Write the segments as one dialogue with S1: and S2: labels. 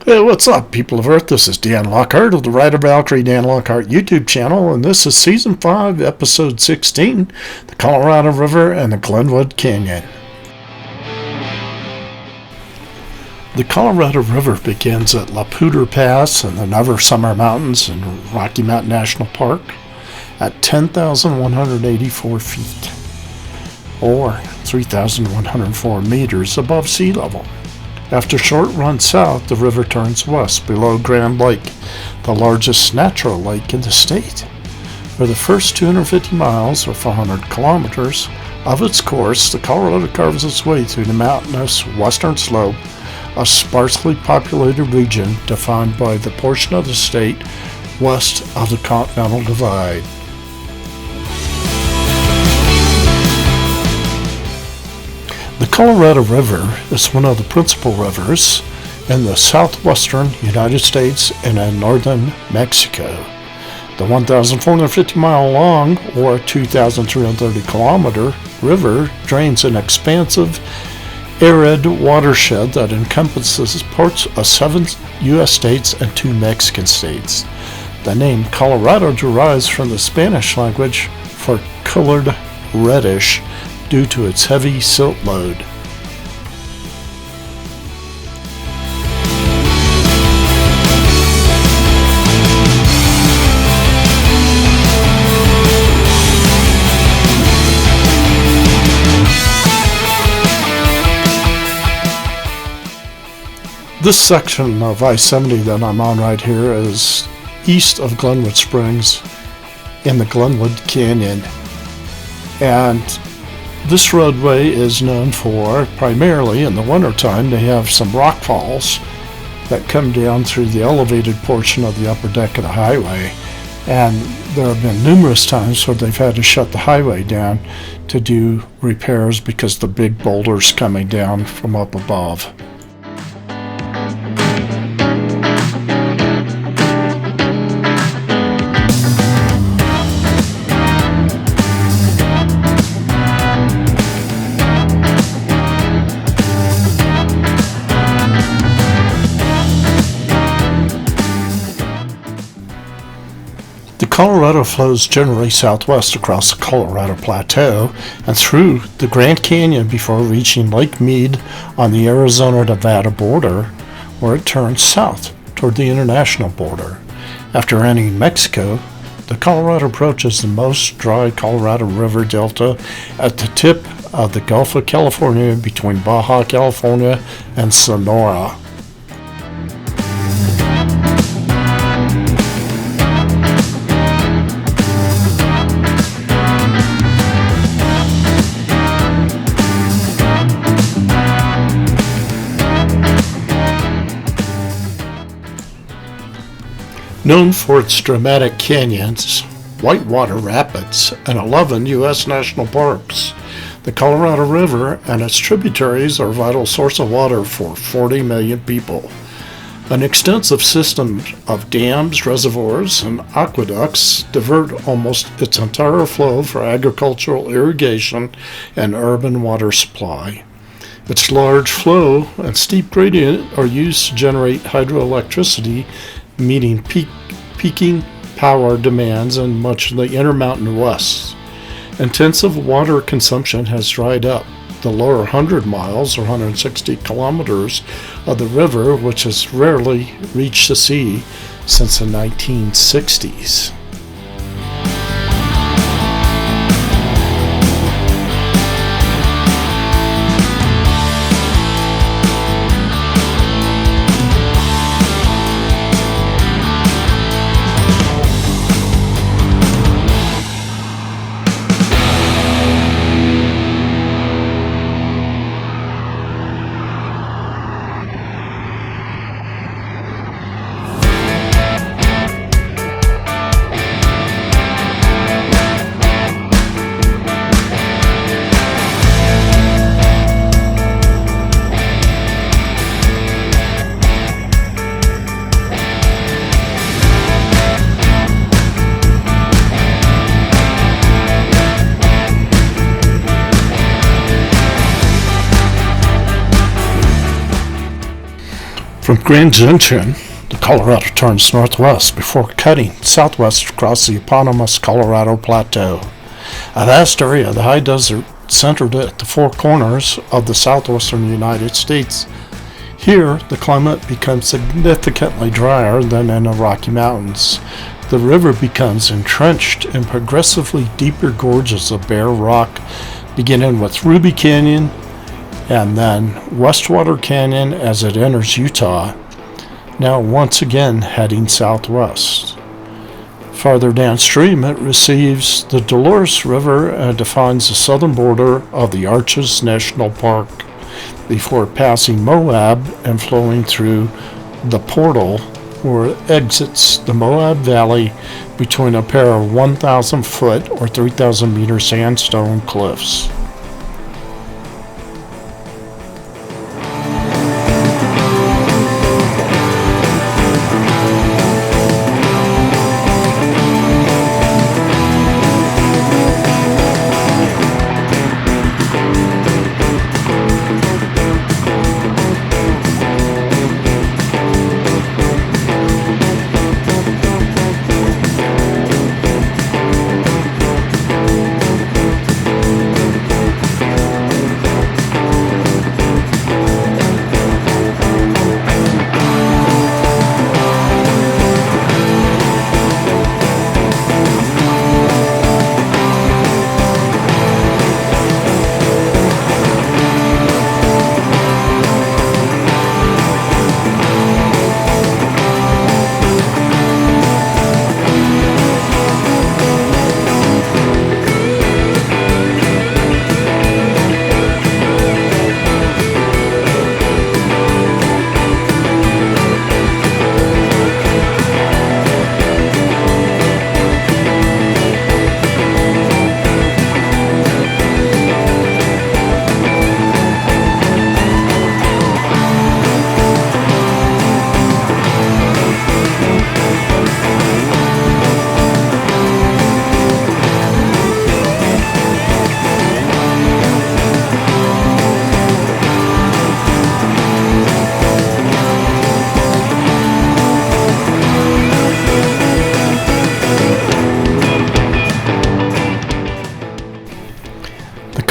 S1: Hey, what's up, people of Earth? This is Dan Lockhart of the Honda Valkyrie Dan Lockhart YouTube channel, and this is Season 5, Episode 16, the Colorado River and the Glenwood Canyon. The Colorado River begins at La Poudre Pass in the Never Summer Mountains in Rocky Mountain National Park at 10,184 feet, or 3,104 meters above sea level. After a short run south, the river turns west below Grand Lake, the largest natural lake in the state. For the first 250 miles, or 400 kilometers, of its course, the Colorado carves its way through the mountainous western slope, a sparsely populated region defined by the portion of the state west of the Continental Divide. The Colorado River is one of the principal rivers in the southwestern United States and in northern Mexico. The 1,450-mile long, or 2,330-kilometer, river drains an expansive, arid watershed that encompasses parts of 7 U.S. states and 2 Mexican states. The name Colorado derives from the Spanish language for colored reddish, due to its heavy silt load. This section of I-70 that I'm on right here is east of Glenwood Springs in the Glenwood Canyon, and this roadway is known for, primarily in the wintertime, they have some rock falls that come down through the elevated portion of the upper deck of the highway. And there have been numerous times where they've had to shut the highway down to do repairs because the big boulders coming down from up above. The Colorado flows generally southwest across the Colorado Plateau and through the Grand Canyon before reaching Lake Mead on the Arizona-Nevada border, where it turns south toward the international border. After entering Mexico, the Colorado approaches the most dry Colorado River delta at the tip of the Gulf of California between Baja California and Sonora. Known for its dramatic canyons, whitewater rapids, and 11 U.S. national parks, the Colorado River and its tributaries are a vital source of water for 40 million people. An extensive system of dams, reservoirs, and aqueducts divert almost its entire flow for agricultural irrigation and urban water supply. Its large flow and steep gradient are used to generate hydroelectricity, meeting peaking power demands in much of the Intermountain West. Intensive water consumption has dried up the lower 100 miles or 160 kilometers of the river, which has rarely reached the sea since the 1960s. From Grand Junction, the Colorado turns northwest before cutting southwest across the eponymous Colorado Plateau, a vast area of the high desert centered at the four corners of the southwestern United States. Here, the climate becomes significantly drier than in the Rocky Mountains. The river becomes entrenched in progressively deeper gorges of bare rock, beginning with Ruby Canyon and then Westwater Canyon as it enters Utah, now once again heading southwest. Farther downstream, it receives the Dolores River and defines the southern border of the Arches National Park before passing Moab and flowing through the portal where it exits the Moab Valley between a pair of 1,000 foot or 3,000 meter sandstone cliffs.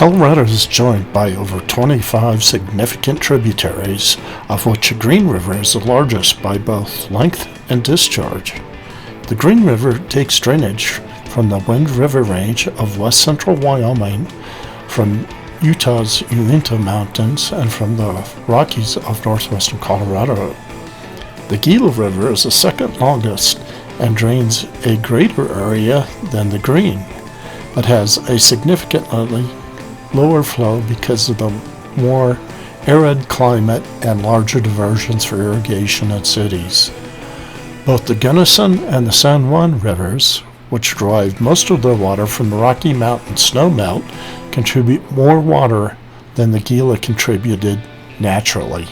S1: Colorado is joined by over 25 significant tributaries, of which the Green River is the largest by both length and discharge. The Green River takes drainage from the Wind River Range of west central Wyoming, from Utah's Uinta Mountains, and from the Rockies of northwestern Colorado. The Gila River is the second longest and drains a greater area than the Green, but has a significantly lower flow because of the more arid climate and larger diversions for irrigation in cities. Both the Gunnison and the San Juan rivers, which derive most of their water from the Rocky Mountain snowmelt, contribute more water than the Gila contributed naturally.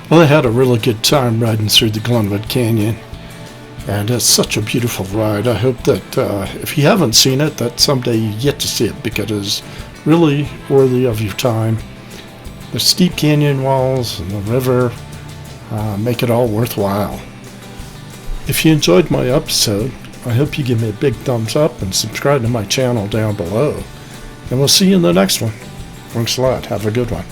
S1: Well, I had a really good time riding through the Glenwood Canyon, and it's such a beautiful ride. I hope that if you haven't seen it, that someday you get to see it, because it is really worthy of your time. The steep canyon walls and the river make it all worthwhile. If you enjoyed my episode, I hope you give me a big thumbs up and subscribe to my channel down below. And we'll see you in the next one. Thanks a lot. Have a good one.